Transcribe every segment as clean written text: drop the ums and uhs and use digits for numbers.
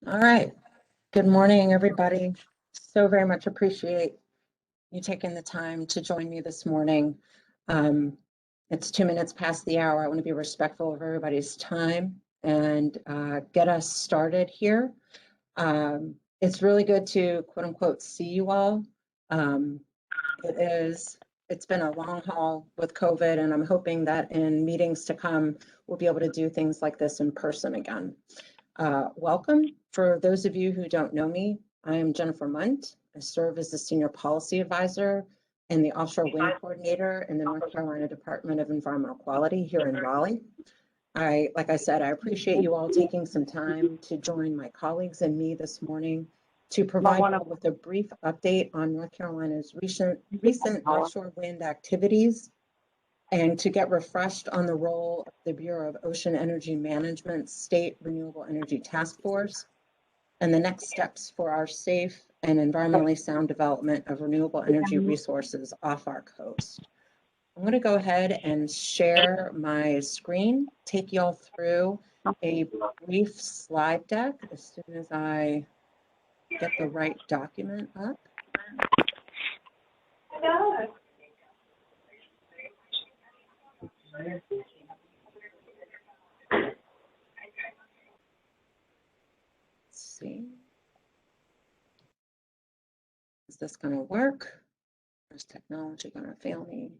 All right. Good morning, everybody. So very much appreciate you taking the time to join me this morning. It's 2 minutes past the hour. I want to be respectful of everybody's time and get us started here. It's really good to quote unquote see you all. Um, it's been a long haul with COVID, and I'm hoping that in meetings to come, we'll be able to do things like this in person again. Welcome. For those of you who don't know me, I am Jennifer Munt. I serve as the Senior Policy Advisor and the Offshore Wind Coordinator in the North Carolina Department of Environmental Quality here in Raleigh. Like I said, I appreciate you all taking some time to join my colleagues and me this morning to provide you with a brief update on North Carolina's recent offshore wind activities and to get refreshed on the role of the Bureau of Ocean Energy Management State Renewable Energy Task Force and the next steps for our safe and environmentally sound development of renewable energy resources off our coast. I'm going to go ahead and share my screen, take y'all through a brief slide deck as soon as I get the right document up. Let's see. Is this going to work? Is technology going to fail me?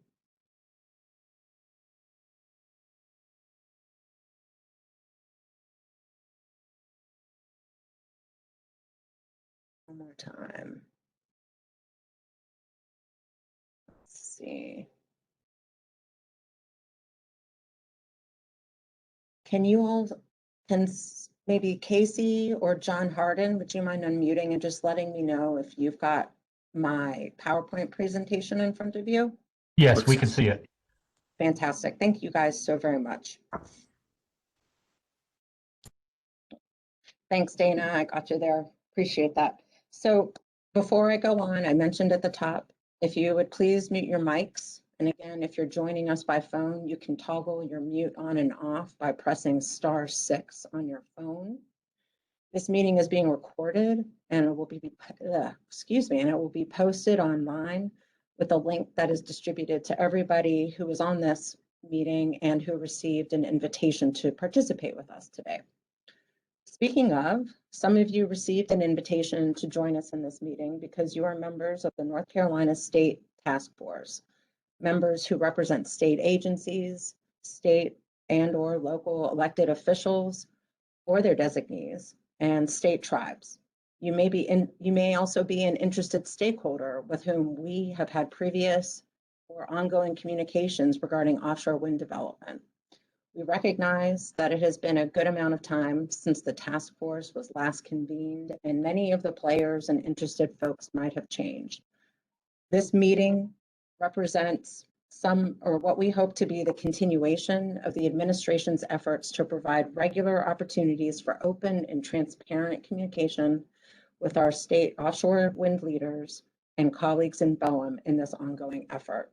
One more time. Let's see. Can you all, can maybe Casey or John Harden, would you mind unmuting and just letting me know if you've got my PowerPoint presentation in front of you? Yes, we can see it. Fantastic. Thank you guys so very much. Thanks, Dana. I got you there. Appreciate that. So before I go on, I mentioned at the top, if you would please mute your mics. And again, if you're joining us by phone, you can toggle your mute on and off by pressing *6 on your phone. This meeting is being recorded and it will be, and it will be posted online with a link that is distributed to everybody who was on this meeting and who received an invitation to participate with us today. Speaking of, some of you received an invitation to join us in this meeting because you are members of the North Carolina State Task Force, members who represent state agencies, state and/or local elected officials or their designees, and state tribes. You may also be an interested stakeholder with whom we have had previous or ongoing communications regarding offshore wind development. We recognize that it has been a good amount of time since the task force was last convened, and many of the players and interested folks might have changed. This meeting represents what we hope to be the continuation of the administration's efforts to provide regular opportunities for open and transparent communication with our state offshore wind leaders and colleagues in Boehm in this ongoing effort.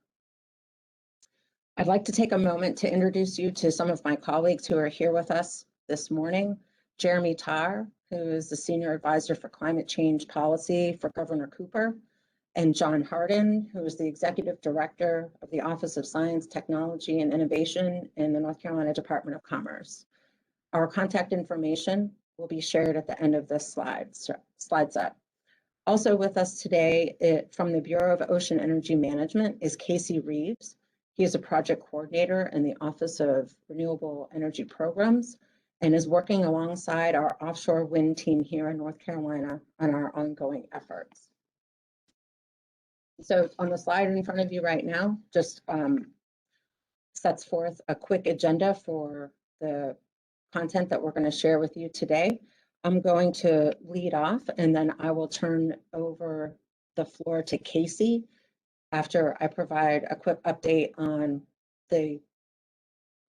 I'd like to take a moment to introduce you to some of my colleagues who are here with us this morning. Jeremy Tarr, who is the Senior Advisor for Climate Change Policy for Governor Cooper, and John Harden, who is the Executive Director of the Office of Science, Technology, and Innovation in the North Carolina Department of Commerce. Our contact information will be shared at the end of this slide set. Also with us today from the Bureau of Ocean Energy Management is Casey Reeves. He is a project coordinator in the Office of Renewable Energy Programs and is working alongside our offshore wind team here in North Carolina on our ongoing efforts. So on the slide in front of you right now, just sets forth a quick agenda for the content that we're going to share with you today. I'm going to lead off and then I will turn over the floor to Casey after I provide a quick update on the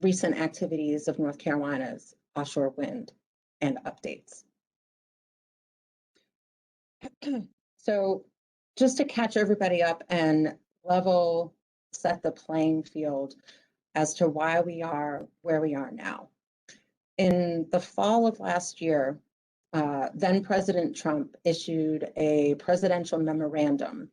recent activities of North Carolina's offshore wind and updates. So just to catch everybody up and level set the playing field as to why we are where we are now. In the fall of last year, then President Trump issued a presidential memorandum,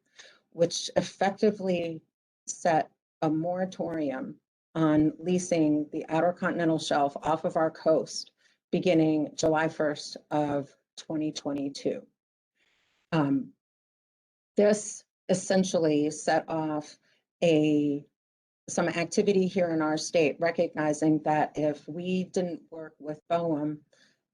which effectively set a moratorium on leasing the outer continental shelf off of our coast beginning July 1st of 2022. This essentially set off some activity here in our state, recognizing that if we didn't work with Boehm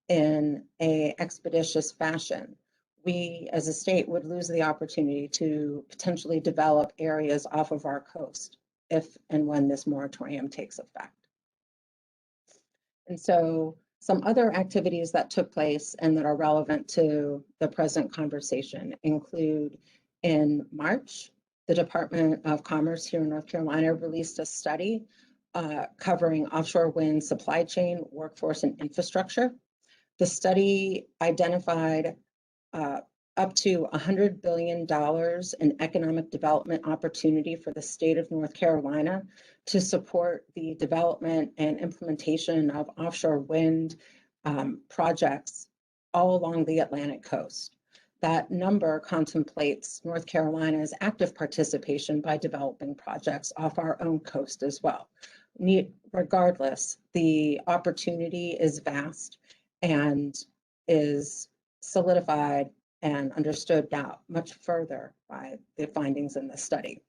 in an expeditious fashion, we as a state would lose the opportunity to potentially develop areas off of our coast if and when this moratorium takes effect. And so some other activities that took place and that are relevant to the present conversation include in March, the Department of Commerce here in North Carolina released a study covering offshore wind supply chain, workforce, and infrastructure. The study identified up to $100 billion in economic development opportunity for the state of North Carolina to support the development and implementation of offshore wind projects all along the Atlantic coast. That number contemplates North Carolina's active participation by developing projects off our own coast as well. Regardless, the opportunity is vast and is solidified and understood now much further by the findings in the study.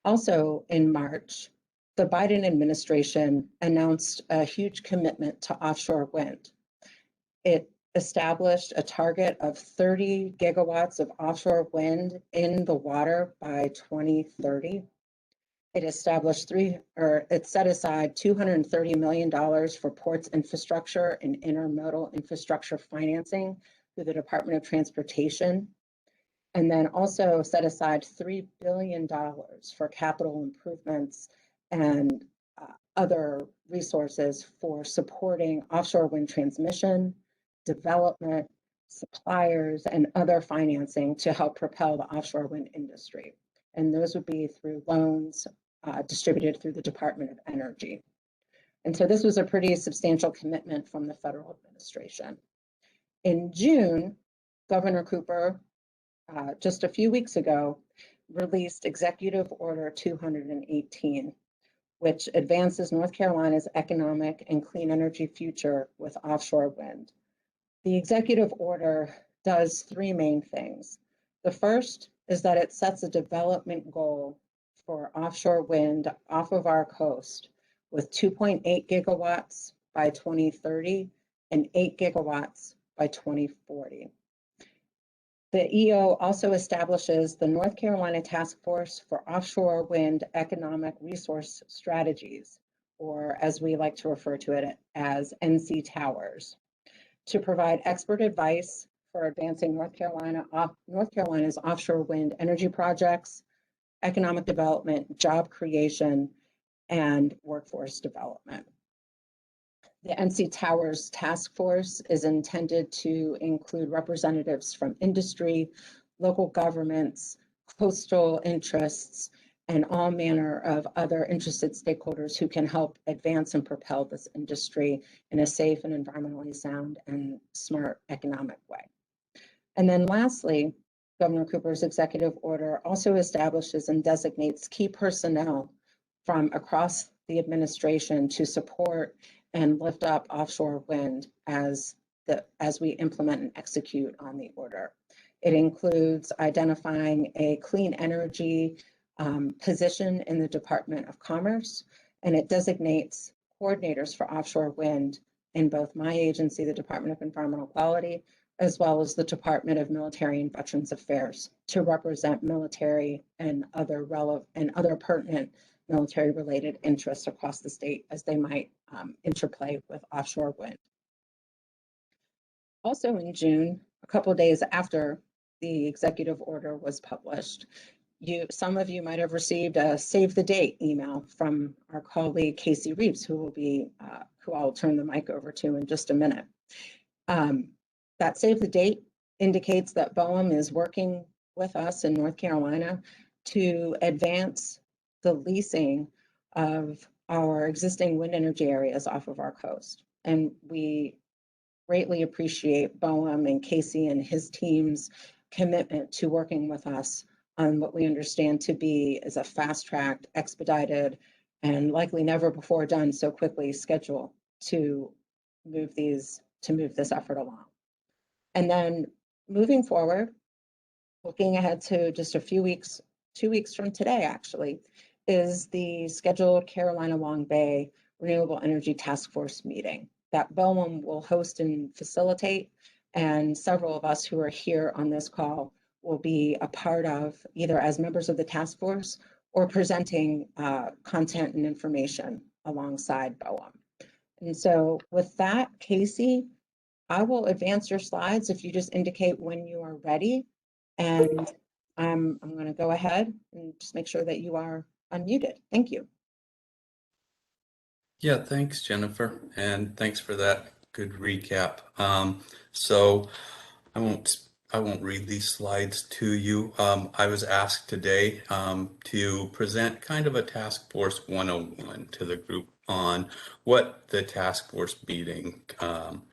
Also in March, the Biden administration announced a huge commitment to offshore wind. It established a target of 30 gigawatts of offshore wind in the water by 2030. It set aside $230 million for ports infrastructure and intermodal infrastructure financing through the Department of Transportation, and then also set aside $3 billion for capital improvements and other resources for supporting offshore wind transmission, development, suppliers, and other financing to help propel the offshore wind industry. And those would be through loans distributed through the Department of Energy. And so this was a pretty substantial commitment from the federal administration. In June, Governor Cooper, just a few weeks ago, released Executive Order 218, which advances North Carolina's economic and clean energy future with offshore wind. The executive order does three main things. The first is that it sets a development goal for offshore wind off of our coast with 2.8 gigawatts by 2030 and 8 gigawatts by 2040. The EO also establishes the North Carolina Task Force for Offshore Wind Economic Resource Strategies, or as we like to refer to it as NC Towers, to provide expert advice for advancing North Carolina's offshore wind energy projects, economic development, job creation, and workforce development. The NC Towers Task Force is intended to include representatives from industry, local governments, coastal interests, and all manner of other interested stakeholders who can help advance and propel this industry in a safe and environmentally sound and smart economic way. And then lastly, Governor Cooper's executive order also establishes and designates key personnel from across the administration to support and lift up offshore wind as we implement and execute on the order. It includes identifying a clean energy position in the Department of Commerce, and it designates coordinators for offshore wind in both my agency, the Department of Environmental Quality, as well as the Department of Military and Veterans Affairs, to represent military and other pertinent military-related interests across the state as they might interplay with offshore wind. Also in June, a couple of days after the executive order was published, some of you might have received a save the date email from our colleague Casey Reeves, who I'll turn the mic over to in just a minute. That save the date indicates that Boehm is working with us in North Carolina to advance the leasing of our existing wind energy areas off of our coast. And we greatly appreciate Boehm and Casey and his team's commitment to working with us on what we understand to be is a fast-tracked, expedited, and likely never before done so quickly schedule to move this effort along. And then moving forward, looking ahead to just a few weeks, 2 weeks from today, actually, is the scheduled Carolina Long Bay Renewable Energy Task Force meeting that Boehm will host and facilitate. And several of us who are here on this call will be a part of either as members of the task force or presenting content and information alongside Boehm. And so with that, Casey, I will advance your slides if you just indicate when you are ready. And I'm going to go ahead and just make sure that you are unmuted. Thank you. Yeah, thanks, Jennifer, and thanks for that good recap. So I won't read these slides to you. I was asked today to present kind of a Task Force 101 to the group on what the task force meeting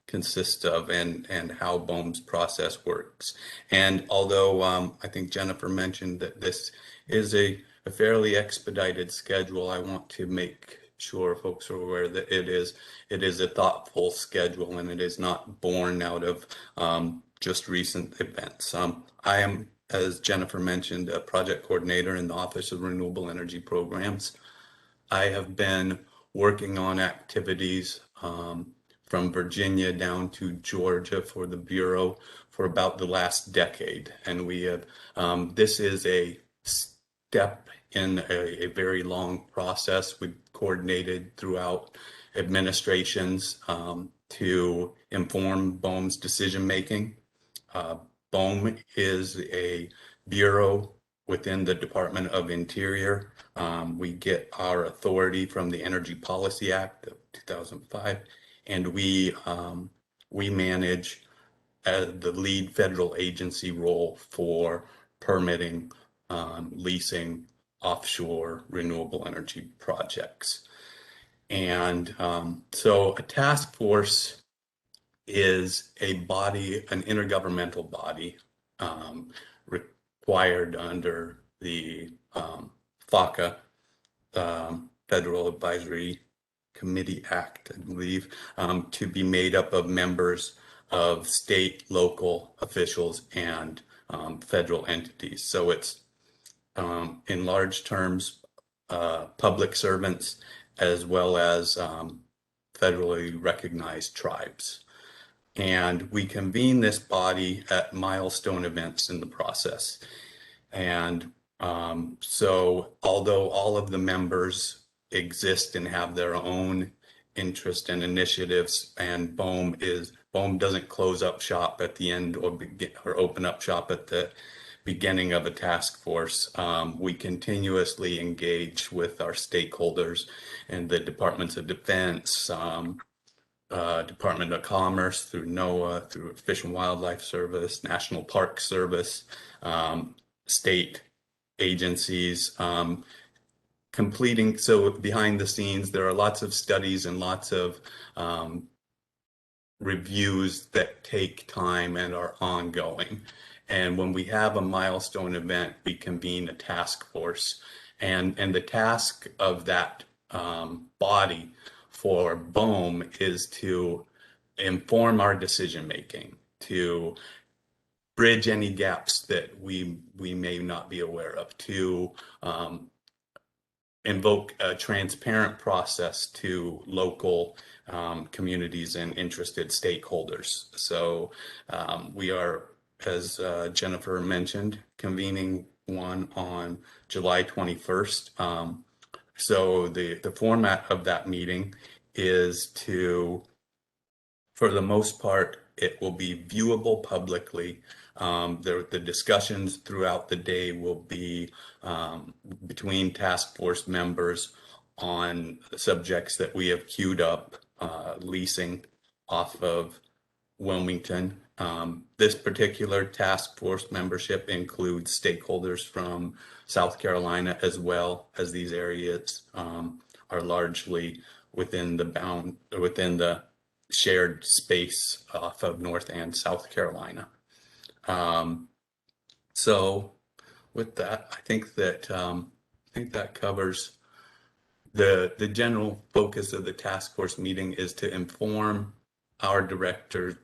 consists of and how Boehm's process works. And although I think Jennifer mentioned that this is a fairly expedited schedule, I want to make sure folks are aware that it is a thoughtful schedule and it is not born out of just recent events. I am, as Jennifer mentioned, a project coordinator in the Office of Renewable Energy Programs. I have been working on activities from Virginia down to Georgia for the Bureau for about the last decade. And we have, this is a step in a very long process. We've coordinated throughout administrations to inform Boehm's decision making. Boehm is a bureau within the Department of Interior. We get our authority from the Energy Policy Act of 2005, and we manage the lead federal agency role for permitting, leasing offshore renewable energy projects. And so a task force is a body, an intergovernmental body required under the FACA, Federal Advisory Committee Act, I believe, to be made up of members of state, local officials, and federal entities. So it's, in large terms, public servants as well as federally recognized tribes. And we convene this body at milestone events in the process. And so although all of the members exist and have their own interest and initiatives, and Boehm doesn't close up shop at the end or open up shop at the beginning of a task force. We continuously engage with our stakeholders in the Departments of Defense, Department of Commerce, through NOAA, through Fish and Wildlife Service, National Park Service, state agencies, completing. So behind the scenes, there are lots of studies and lots of reviews that take time and are ongoing. And when we have a milestone event, we convene a task force. And the task of that body for Boehm is to inform our decision making, to bridge any gaps that we may not be aware of, to invoke a transparent process to local communities and interested stakeholders. So we are, as Jennifer mentioned, convening one on July 21st. So the format of that meeting is to, for the most part, it will be viewable publicly. The discussions throughout the day will be between task force members on the subjects that we have queued up, leasing off of Wilmington. This particular task force membership includes stakeholders from South Carolina, as well as these areas are largely within the shared space off of North and South Carolina. So with that, I think that covers the general focus of the task force meeting is to inform our director,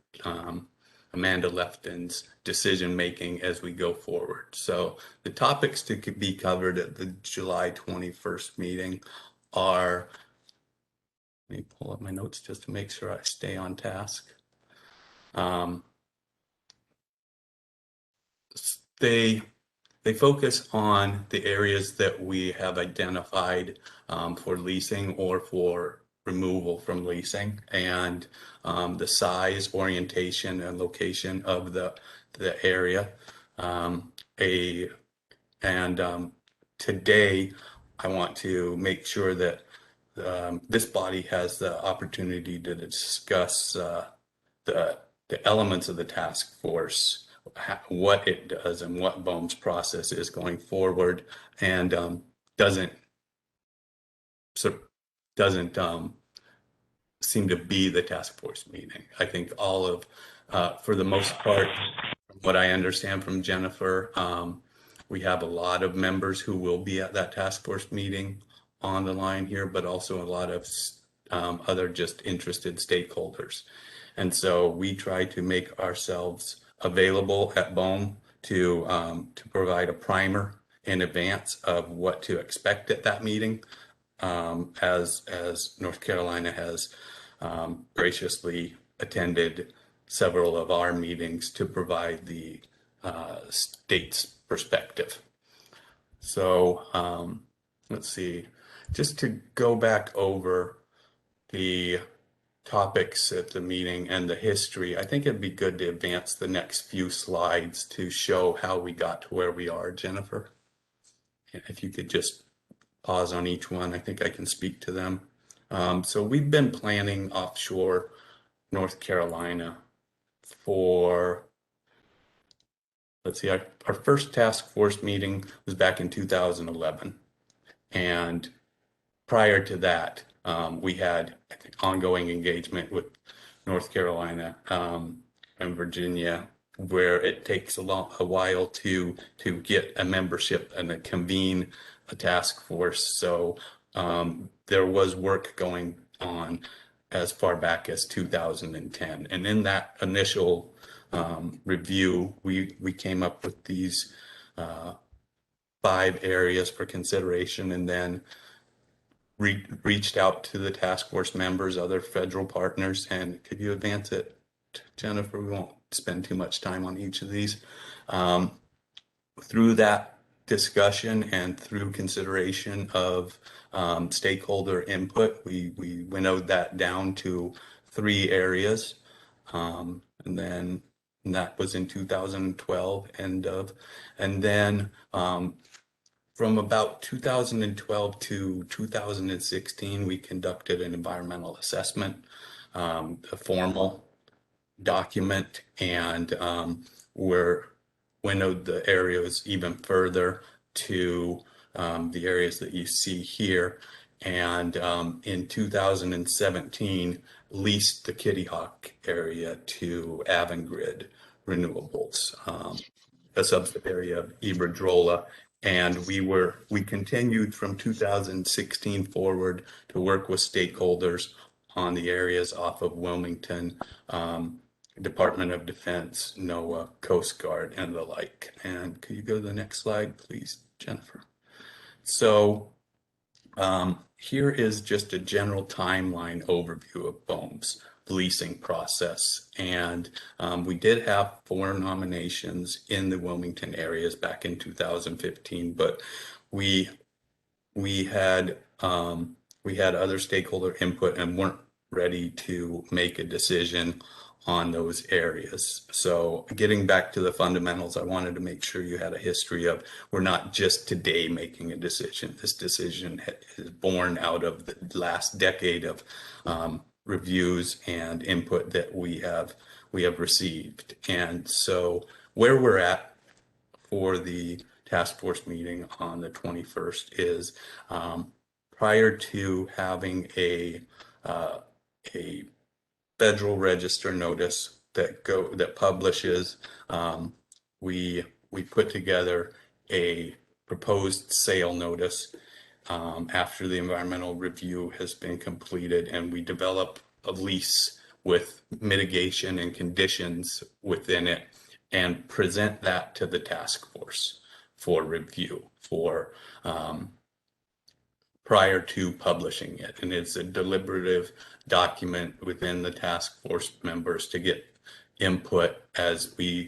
Amanda Lefton's decision making as we go forward. So the topics to be covered at the July 21st meeting are, let me pull up my notes just to make sure I stay on task. They focus on the areas that we have identified for leasing or for removal from leasing, and the size, orientation, and location of the area. Today, I want to make sure that this body has the opportunity to discuss the elements of the task force, what it does, and what Boehm's process is going forward, and doesn't seem to be the task force meeting. I think all of, for the most part, what I understand from Jennifer, we have a lot of members who will be at that task force meeting on the line here, but also a lot of other just interested stakeholders. And so we try to make ourselves available at Boehm to provide a primer in advance of what to expect at that meeting, as North Carolina has graciously attended several of our meetings to provide the state's perspective. So let's see, just to go over the topics at the meeting and the history, I think it'd be good to advance the next few slides to show how we got to where we are, Jennifer. If you could just pause on each one, I think I can speak to them. So we've been planning offshore North Carolina for, let's see, our first task force meeting was back in 2011. And prior to that, we had, I think, ongoing engagement with North Carolina and Virginia, where it takes a while to get a membership and to convene a task force. So there was work going on as far back as 2010. And in that initial review, we came up with these 5 areas for consideration, and then reached out to the task force members, other federal partners, and could you advance it, Jennifer? We won't spend too much time on each of these. Through that discussion and through consideration of stakeholder input, we winnowed that down to 3 areas, and that was in 2012 end of, and then from about 2012 to 2016, we conducted an environmental assessment, a formal document, and we're winnowed the areas even further to the areas that you see here. And in 2017, leased the Kitty Hawk area to Avangrid Renewables, a subsidiary of Iberdrola. And we continued from 2016 forward to work with stakeholders on the areas off of Wilmington, Department of Defense, NOAA, Coast Guard, and the like. And could you go to the next slide, please, Jennifer? So here is just a general timeline overview of Boehm's leasing process. And we did have 4 nominations in the Wilmington areas back in 2015, but we had other stakeholder input and weren't ready to make a decision on those areas. So getting back to the fundamentals, I wanted to make sure you had a history of, we're not just today making a decision. This decision is born out of the last decade of reviews and input that we have received. And so where we're at for the task force meeting on the 21st is prior to having a Federal Register notice that publishes. We put together a proposed sale notice after the environmental review has been completed, and we develop a lease with mitigation and conditions within it and present that to the task force for review prior to publishing it. And it's a deliberative document within the task force members to get input as we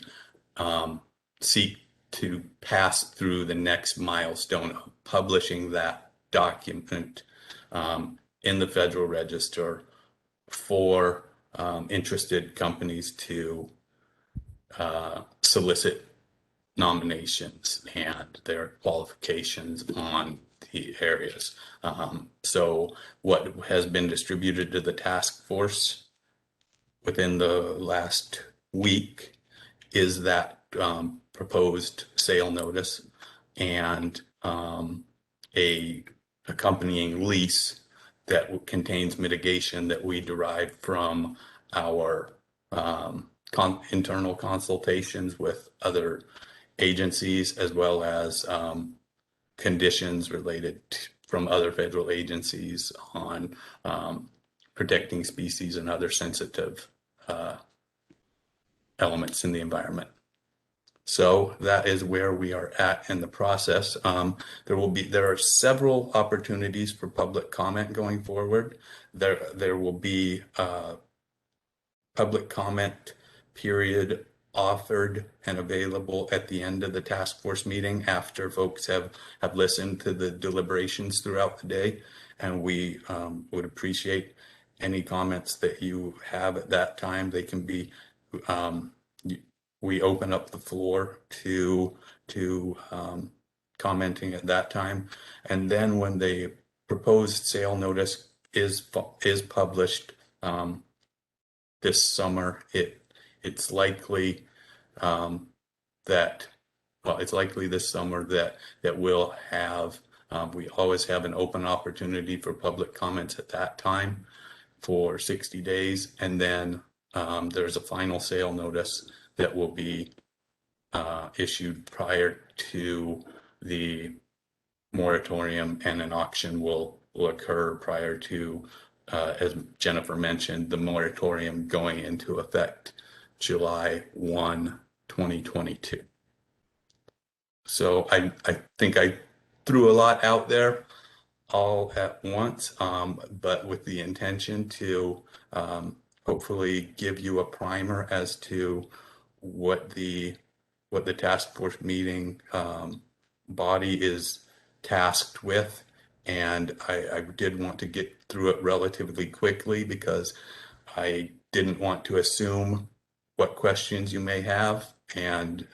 seek to pass through the next milestone of publishing that document in the Federal Register for interested companies to solicit nominations and their qualifications on the areas. So what has been distributed to the task force within the last week is that proposed sale notice and a accompanying lease that contains mitigation that we derived from our internal consultations with other agencies, as well as conditions related from other federal agencies on protecting species and other sensitive elements in the environment. So that is where we are at in the process. There are several opportunities for public comment going forward. There will be a public comment period offered and available at the end of the task force meeting after folks have listened to the deliberations throughout the day. And we would appreciate any comments that you have at that time. They can be, we open up the floor to commenting at that time. And then when the proposed sale notice is published this summer, it's likely it's likely this summer that we'll have, we always have an open opportunity for public comments at that time for 60 days. And then there's a final sale notice that will be issued prior to the moratorium, and an auction will occur prior to, as Jennifer mentioned, the moratorium going into effect July 1, 2022. So I think I threw a lot out there all at once, but with the intention to hopefully give you a primer as to what the task force meeting body is tasked with. And I did want to get through it relatively quickly because I didn't want to assume what questions you may have. And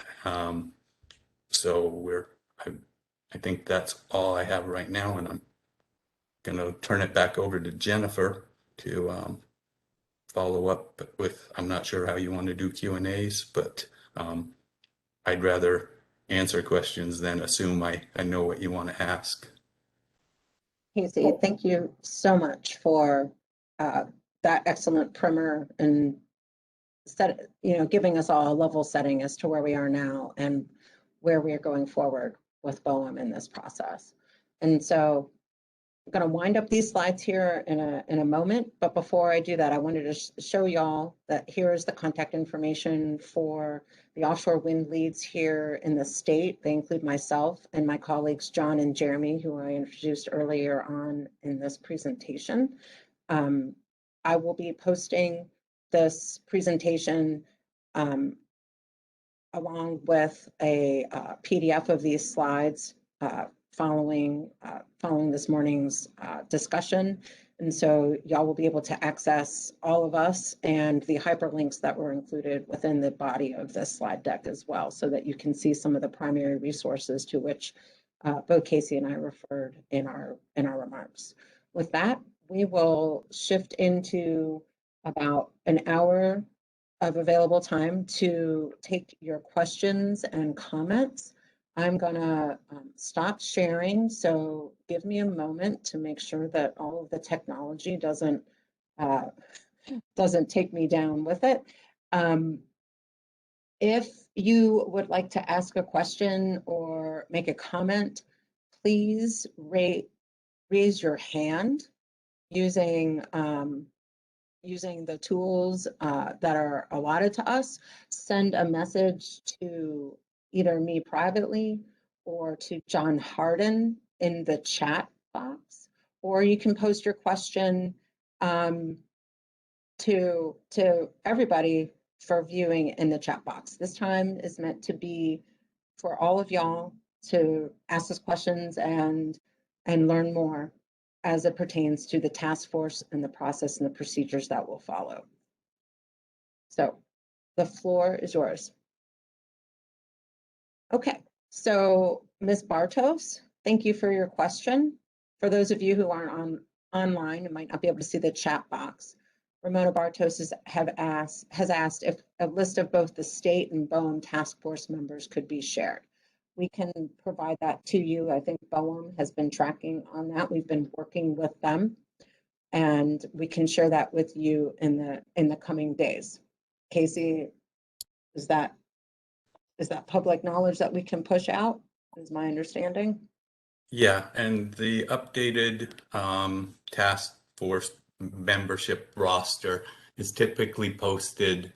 so I think that's all I have right now, and I'm going to turn it back over to Jennifer to follow up with. I'm not sure how you want to do Q&As, but I'd rather answer questions than assume I know what you want to ask. Casey, thank you so much for that excellent primer and giving us all a level setting as to where we are now and where we are going forward with Boehm in this process. And so I'm going to wind up these slides here in a moment, but before I do that, I wanted to show y'all that here's the contact information for the offshore wind leads here in the state. They include myself and my colleagues, John and Jeremy, who I introduced earlier on in this presentation. I will be posting this presentation along with a PDF of these slides following this morning's discussion. And so y'all will be able to access all of us and the hyperlinks that were included within the body of this slide deck as well, so that you can see some of the primary resources to which both Casey and I referred in our remarks. With that, we will shift into about an hour of available time to take your questions and comments. I'm gonna stop sharing, so give me a moment to make sure that all of the technology doesn't doesn't take me down with it. If you would like to ask a question or make a comment, please raise your hand using using the tools that are allotted to us. Send a message to either me privately or to John Harden in the chat box, or you can post your question to everybody for viewing in the chat box. This time is meant to be for all of y'all to ask us questions and learn more as it pertains to the task force and the process and the procedures that will follow. So the floor is yours. Okay, so Ms. Bartos, thank you for your question. For those of you who aren't online and might not be able to see the chat box, Ramona Bartos has asked if a list of both the state and Boehm task force members could be shared. We can provide that to you. I think Boehm has been tracking on that. We've been working with them, and we can share that with you in the coming days. Casey, is that public knowledge that we can push out? Is my understanding. Yeah, and the updated task force membership roster is typically posted.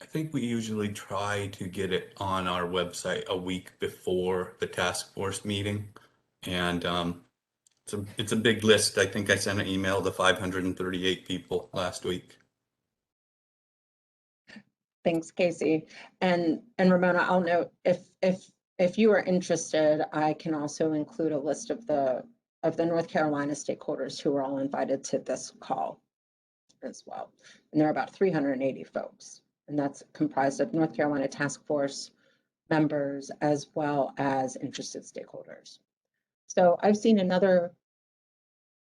I think we usually try to get it on our website a week before the task force meeting. And it's a big list. I think I sent an email to 538 people last week. Thanks, Casey. And Ramona, I'll note if you are interested, I can also include a list of the North Carolina stakeholders who are all invited to this call as well. And there are about 380 folks, and that's comprised of North Carolina task force members as well as interested stakeholders. So I've seen another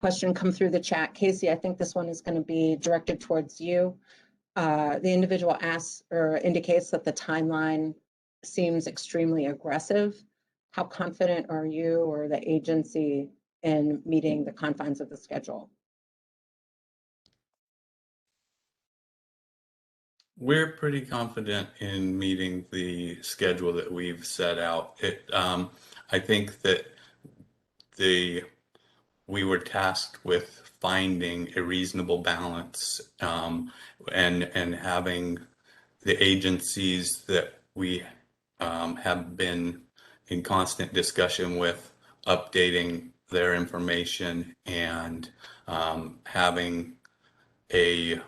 question come through the chat. Casey, I think this one is going to be directed towards you. The individual asks or indicates that the timeline seems extremely aggressive. How confident are you or the agency in meeting the confines of the schedule? We're pretty confident in meeting the schedule that we've set out. I think that we were tasked with finding a reasonable balance and having the agencies that we have been in constant discussion with updating their information and having a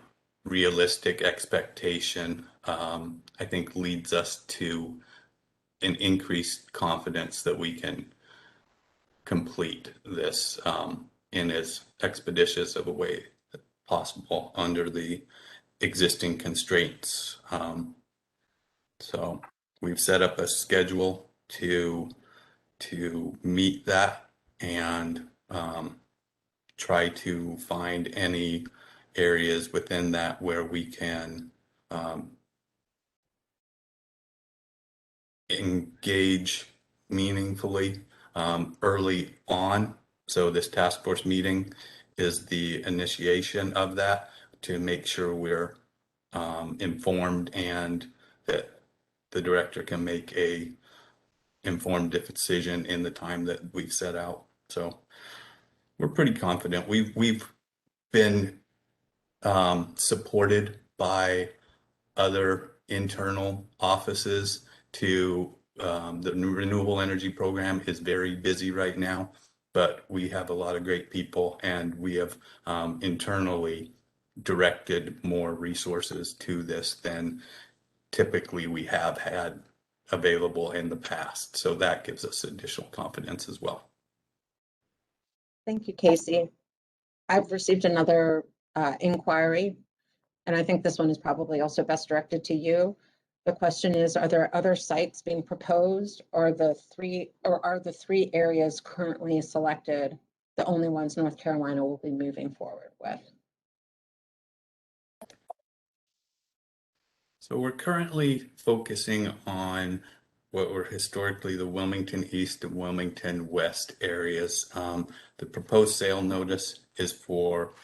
realistic expectation, I think leads us to an increased confidence that we can complete this in as expeditious of a way as possible under the existing constraints. So we've set up a schedule to meet that and try to find any areas within that where we can engage meaningfully early on. So this task force meeting is the initiation of that to make sure we're informed and that the director can make a informed decision in the time that we've set out. So we're pretty confident. We've been supported by other internal offices to the renewable energy program is very busy right now, but we have a lot of great people and we have internally directed more resources to this than typically we have had available in the past. So that gives us additional confidence as well. Thank you, Casey. I've received another inquiry, and I think this one is probably also best directed to you. The question is, are there other sites being proposed, or are the three areas currently selected the only ones North Carolina will be moving forward with? So we're currently focusing on what were historically the Wilmington East and Wilmington West areas. The proposed sale notice is for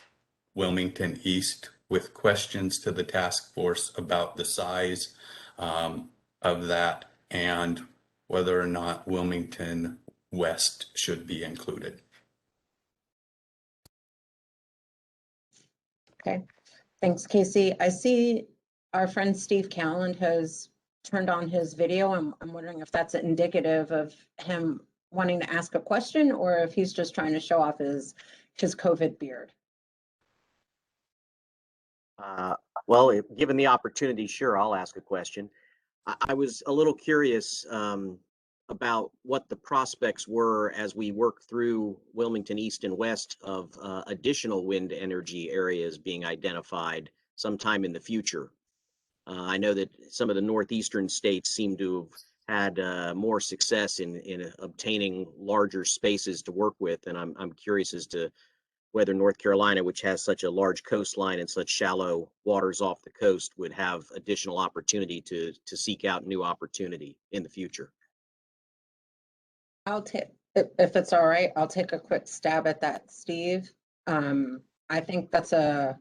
Wilmington East, with questions to the task force about the size of that and whether or not Wilmington West should be included. Okay, thanks, Casey. I see our friend Steve Calland has turned on his video. I'm wondering if that's indicative of him wanting to ask a question or if he's just trying to show off his COVID beard. Well, given the opportunity, sure, I'll ask a question. I was a little curious about what the prospects were as we work through Wilmington East and West of additional wind energy areas being identified sometime in the future. I know that some of the northeastern states seem to have had more success in obtaining larger spaces to work with, and I'm curious as to whether North Carolina, which has such a large coastline and such shallow waters off the coast, would have additional opportunity to seek out new opportunity in the future. I'll take, if it's all right, I'll take a quick stab at that, Steve. I think that's a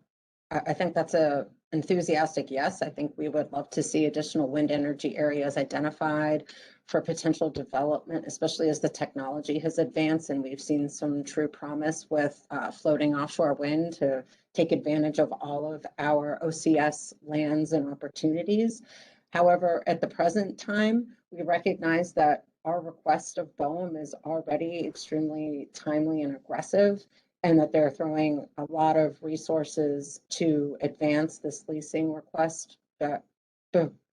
enthusiastic yes. I think we would love to see additional wind energy areas identified for potential development, especially as the technology has advanced and we've seen some true promise with floating offshore wind to take advantage of all of our OCS lands and opportunities. However, at the present time, we recognize that our request of Boehm is already extremely timely and aggressive, and that they're throwing a lot of resources to advance this leasing request in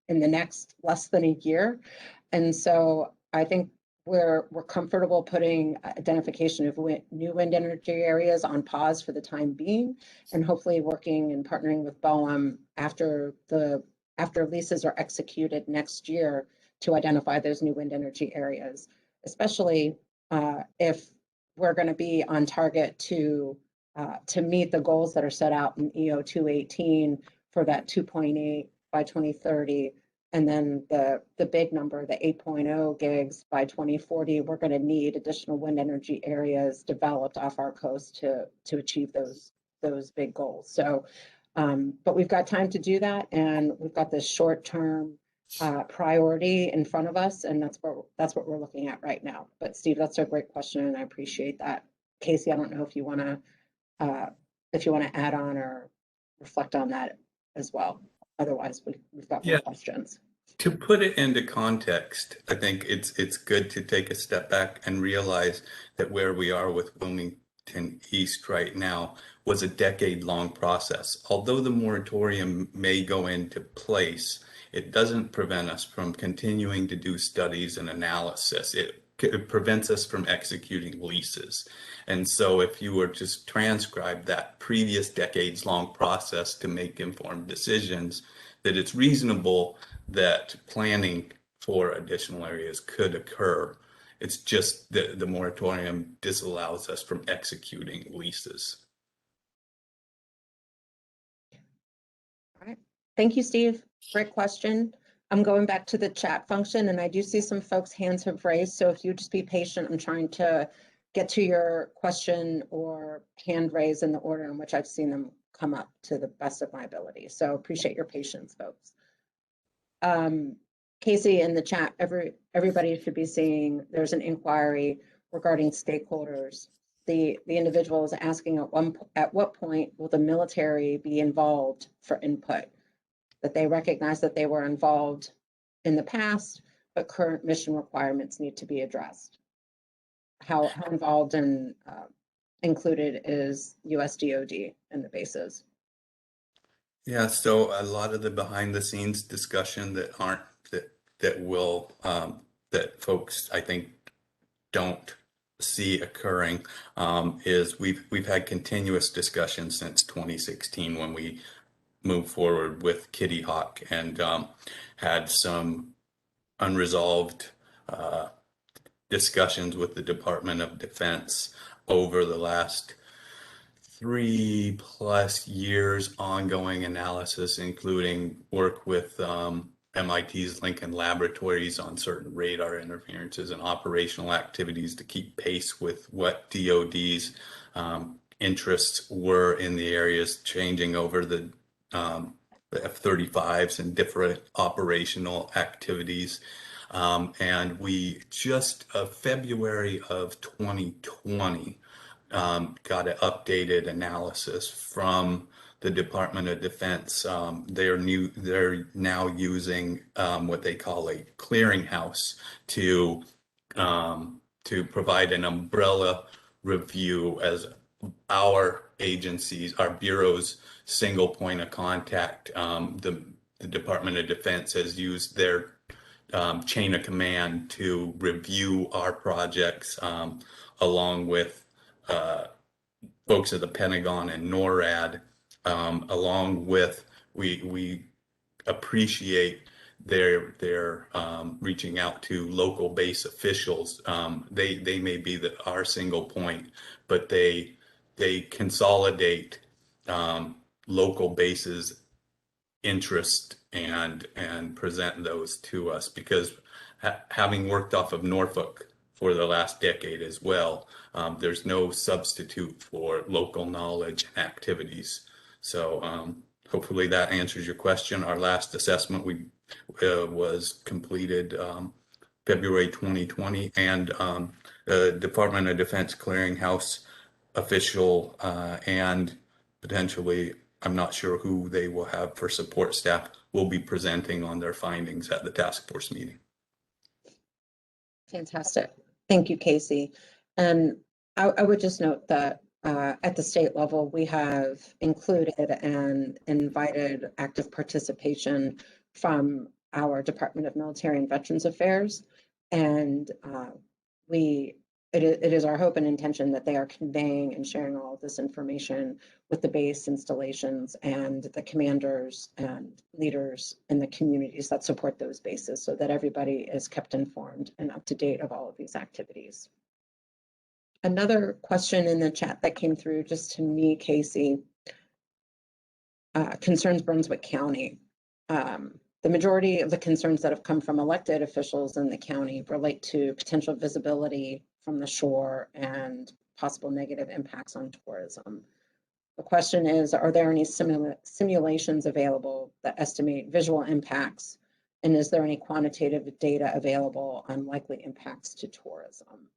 the next less than a year. And so I think we're comfortable putting identification of new wind energy areas on pause for the time being, and hopefully working and partnering with Boehm after leases are executed next year to identify those new wind energy areas, especially if we're going to be on target to meet the goals that are set out in EO 218 for that 2.8 by 2030, and then the big number, the 8.0 gigs by 2040. We're going to need additional wind energy areas developed off our coast to achieve those big goals. So, but we've got time to do that, and we've got this short-term priority in front of us, and that's what we're looking at right now. But Steve, that's a great question, and I appreciate that. Casey, I don't know if you want to add on or reflect on that as well. Otherwise, we've got more questions. To put it into context, I think it's good to take a step back and realize that where we are with Wilmington East right now was a decade-long process. Although the moratorium may go into place, it doesn't prevent us from continuing to do studies and analysis. It prevents us from executing leases. And so if you were to transcribe that previous decades-long process to make informed decisions, that it's reasonable that planning for additional areas could occur. It's just that the moratorium disallows us from executing leases. All right. Thank you, Steve. Great question. I'm going back to the chat function, and I do see some folks' hands have raised. So if you just be patient, I'm trying to get to your question or hand raise in the order in which I've seen them come up to the best of my ability. So appreciate your patience, folks. Casey, in the chat, everybody should be seeing there's an inquiry regarding stakeholders. The individual is asking at what point will the military be involved for input? That they recognize that they were involved in the past, but current mission requirements need to be addressed. How involved and included is US DoD in the bases? Yeah, so a lot of the behind the scenes discussion that folks I think don't see occurring is we've had continuous discussion since 2016 when we moved forward with Kitty Hawk and had some unresolved discussions with the Department of Defense over the last 3+ years, ongoing analysis, including work with MIT's Lincoln Laboratories on certain radar interferences and operational activities to keep pace with what DoD's interests were in the areas changing over the F-35s and different operational activities. And we just, February of 2020, got an updated analysis from the Department of Defense. They're now using what they call a clearinghouse to provide an umbrella review as our agencies, our bureau's single point of contact. The Department of Defense has used their chain of command to review our projects, along with folks at the Pentagon and NORAD, along with we appreciate their reaching out to local base officials. They may be our single point, but they consolidate local bases interest and present those to us, because having worked off of Norfolk for the last decade as well, there's no substitute for local knowledge and activities. So hopefully that answers your question. Our last assessment was completed February 2020, and the Department of Defense Clearinghouse official and potentially, I'm not sure who they will have for support staff, will be presenting on their findings at the task force meeting. Fantastic. Thank you, Casey. And I would just note that at the state level, we have included and invited active participation from our Department of Military and Veterans Affairs. And it is our hope and intention that they are conveying and sharing all of this information with the base installations and the commanders and leaders in the communities that support those bases, so that everybody is kept informed and up to date of all of these activities. Another question in the chat that came through just to me, Casey, concerns Brunswick County. The majority of the concerns that have come from elected officials in the county relate to potential visibility from the shore and possible negative impacts on tourism. The question is, are there any simulations available that estimate visual impacts? And is there any quantitative data available on likely impacts to tourism?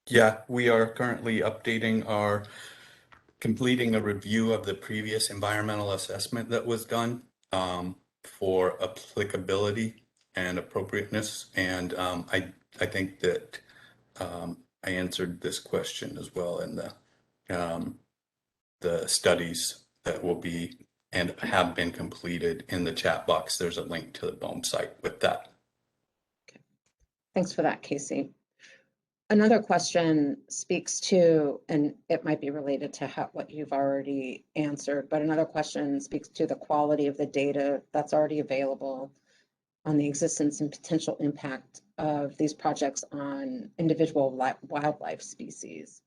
Yeah, we are currently completing a review of the previous environmental assessment that was done for applicability and appropriateness. And I think that I answered this question as well in the studies that will be and have been completed in the chat box. There's a link to the Boehm site with that. Okay. Thanks for that, Casey. Another question speaks to, and it might be related to what you've already answered, but another question speaks to the quality of the data that's already available on the existence and potential impact of these projects on individual wildlife species.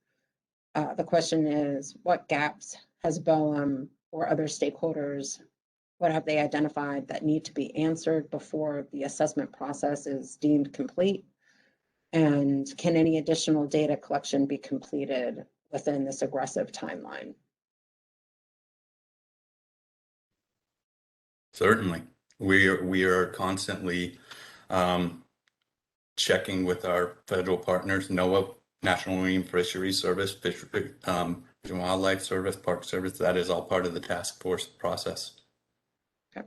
The question is, what gaps has Boehm or other stakeholders, what have they identified that need to be answered before the assessment process is deemed complete? And can any additional data collection be completed within this aggressive timeline? Certainly. We are constantly checking with our federal partners, NOAA, National Marine Fisheries Service, Fish and Wildlife Service, Park Service. That is all part of the task force process. Okay.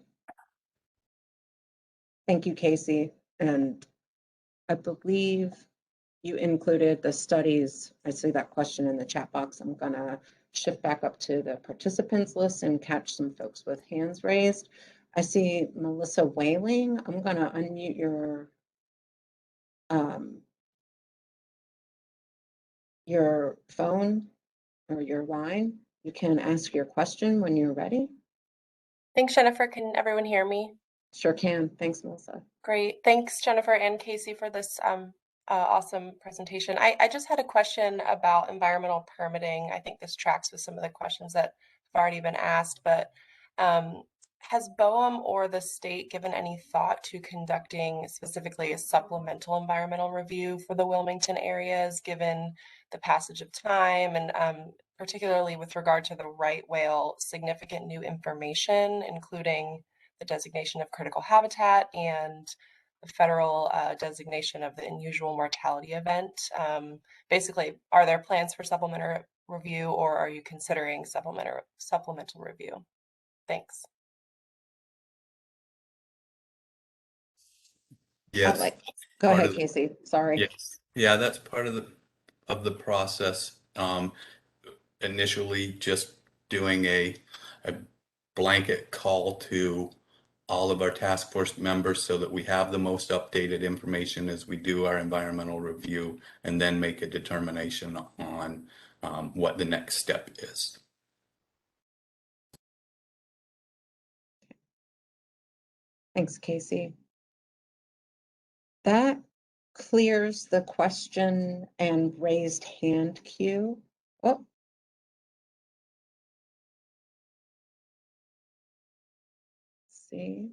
Thank you, Casey. And I believe you included the studies. I see that question in the chat box. I'm gonna shift back up to the participants list and catch some folks with hands raised. I see Melissa Whaling. I'm gonna unmute your phone or your line. You can ask your question when you're ready. Thanks, Jennifer. Can everyone hear me? Sure can. Thanks, Melissa. Great. Thanks, Jennifer and Casey, for this awesome presentation. I just had a question about environmental permitting. I think this tracks with some of the questions that have already been asked, but has Boehm or the state given any thought to conducting specifically a supplemental environmental review for the Wilmington areas, given the passage of time and particularly with regard to the right whale, significant new information, including the designation of critical habitat and the federal designation of the unusual mortality event? Basically, are there plans for supplementary review, or are you considering supplemental review? Thanks. Yes. Go part ahead, of the- Casey. Sorry. Yes. Yeah, that's part of the process. Initially, just doing a blanket call to all of our task force members so that we have the most updated information as we do our environmental review, and then make a determination on what the next step is. Thanks, Casey. That clears the question and raised hand queue. Oh. Let's see.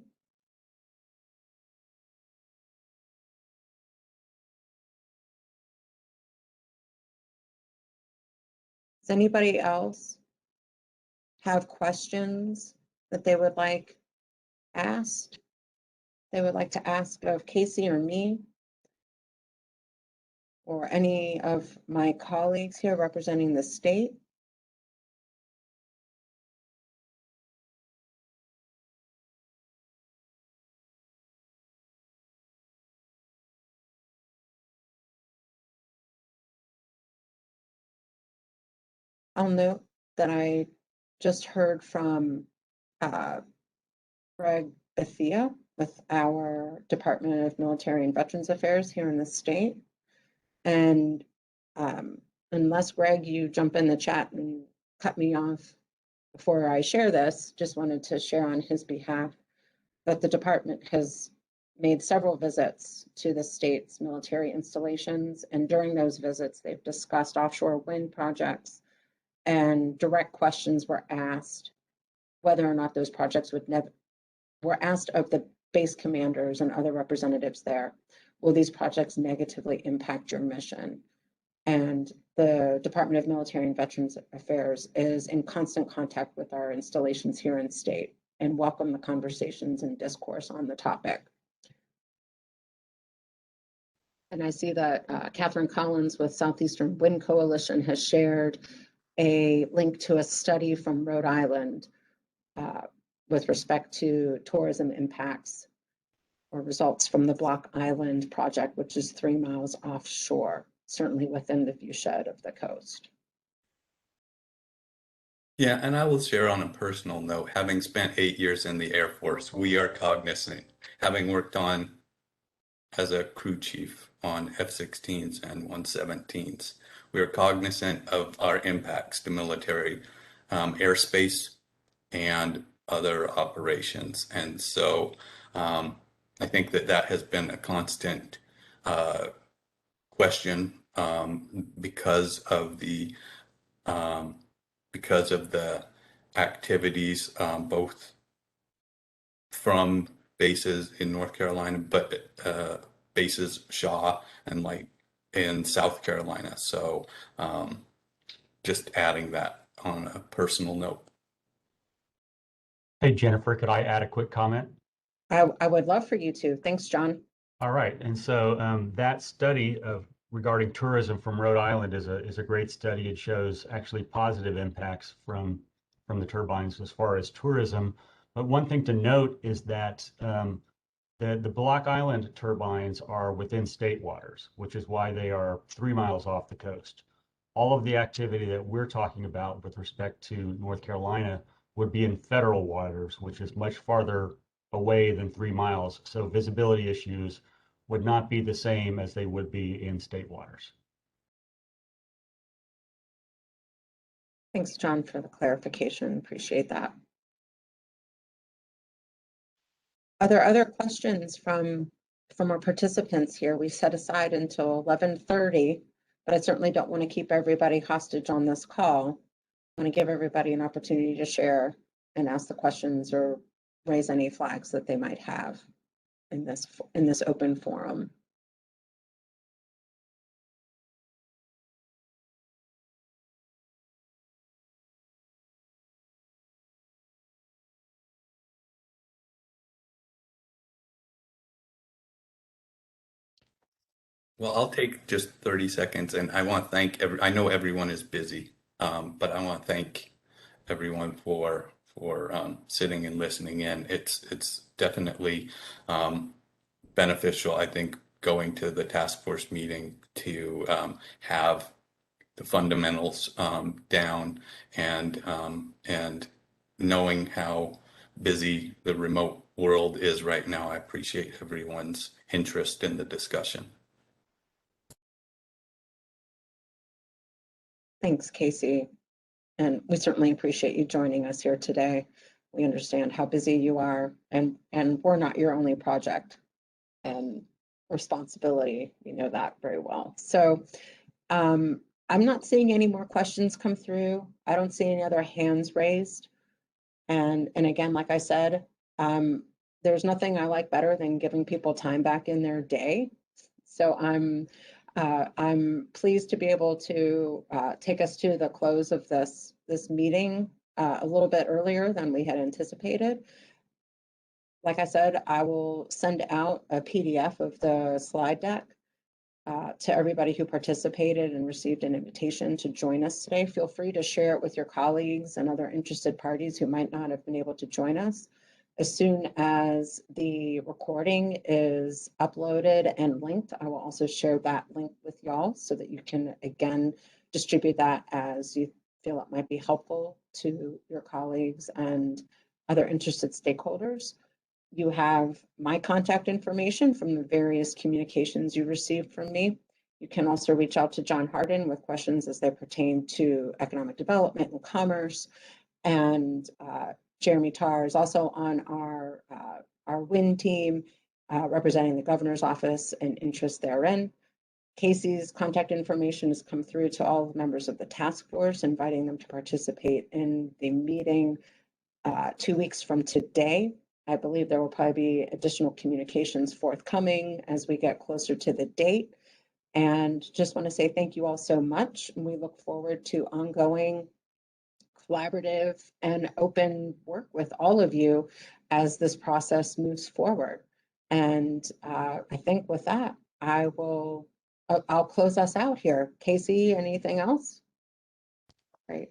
Does anybody else have questions that they would like asked? They would like to ask of Casey or me, or any of my colleagues here representing the state? I'll note that I just heard from Greg Bethia with our Department of Military and Veterans Affairs here in the state. And unless, Greg, you jump in the chat and cut me off before I share this, just wanted to share on his behalf that the department has made several visits to the state's military installations. And during those visits, they've discussed offshore wind projects, and direct questions were asked whether or not those projects were asked of the base commanders and other representatives there. Will these projects negatively impact your mission? And the Department of Military and Veterans Affairs is in constant contact with our installations here in state and welcome the conversations and discourse on the topic. And I see that Catherine Collins with Southeastern Wind Coalition has shared a link to a study from Rhode Island with respect to tourism impacts or results from the Block Island project, which is 3 miles offshore, certainly within the viewshed of the coast. Yeah, and I will share on a personal note, having spent 8 years in the Air Force, we are cognizant, having worked as a crew chief on F-16s and 117s, we are cognizant of our impacts to military airspace and other operations. And so I think that has been a constant question because of the activities both from bases in North Carolina, but bases Shaw and like in South Carolina. So just adding that on a personal note. Hey, Jennifer, could I add a quick comment? I would love for you to. Thanks, John. All right. And so that study regarding tourism from Rhode Island is a great study. It shows actually positive impacts from the turbines as far as tourism. But one thing to note is that the Block Island turbines are within state waters, which is why they are 3 miles off the coast. All of the activity that we're talking about with respect to North Carolina would be in federal waters, which is much farther away than 3 miles. So visibility issues would not be the same as they would be in state waters. Thanks, John, for the clarification. Appreciate that. Are there other questions from our participants here? We set aside until 11:30, but I certainly don't want to keep everybody hostage on this call. I want to give everybody an opportunity to share and ask the questions or raise any flags that they might have in this open forum. Well, I'll take just 30 seconds, and I want to thank I know everyone is busy, but I want to thank everyone for sitting and listening in. It's definitely beneficial, I think, going to the task force meeting to have the fundamentals down, and knowing how busy the remote world is right now. I appreciate everyone's interest in the discussion. Thanks, Casey. And we certainly appreciate you joining us here today. We understand how busy you are, and we're not your only project and responsibility. We know that very well. So I'm not seeing any more questions come through. I don't see any other hands raised. And again, like I said, there's nothing I like better than giving people time back in their day. So I'm pleased to be able to take us to the close of this meeting a little bit earlier than we had anticipated. Like I said, I will send out a PDF of the slide deck to everybody who participated and received an invitation to join us today. Feel free to share it with your colleagues and other interested parties who might not have been able to join us. As soon as the recording is uploaded and linked, I will also share that link with y'all so that you can, again, distribute that as you feel it might be helpful to your colleagues and other interested stakeholders. You have my contact information from the various communications you received from me. You can also reach out to John Hardin with questions as they pertain to economic development and commerce. And Jeremy Tarr is also on our WIN team, representing the governor's office and interest therein. Casey's contact information has come through to all the members of the task force, inviting them to participate in the meeting 2 weeks from today. I believe there will probably be additional communications forthcoming as we get closer to the date. And just want to say thank you all so much. We look forward to ongoing collaborative and open work with all of you as this process moves forward. And I think with that, I'll close us out here. Casey, anything else? Great.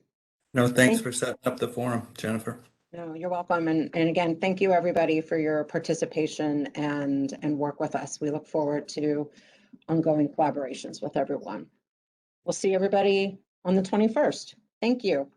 No, thanks for setting up the forum, Jennifer. No, you're welcome. And again, thank you everybody for your participation and work with us. We look forward to ongoing collaborations with everyone. We'll see everybody on the 21st. Thank you.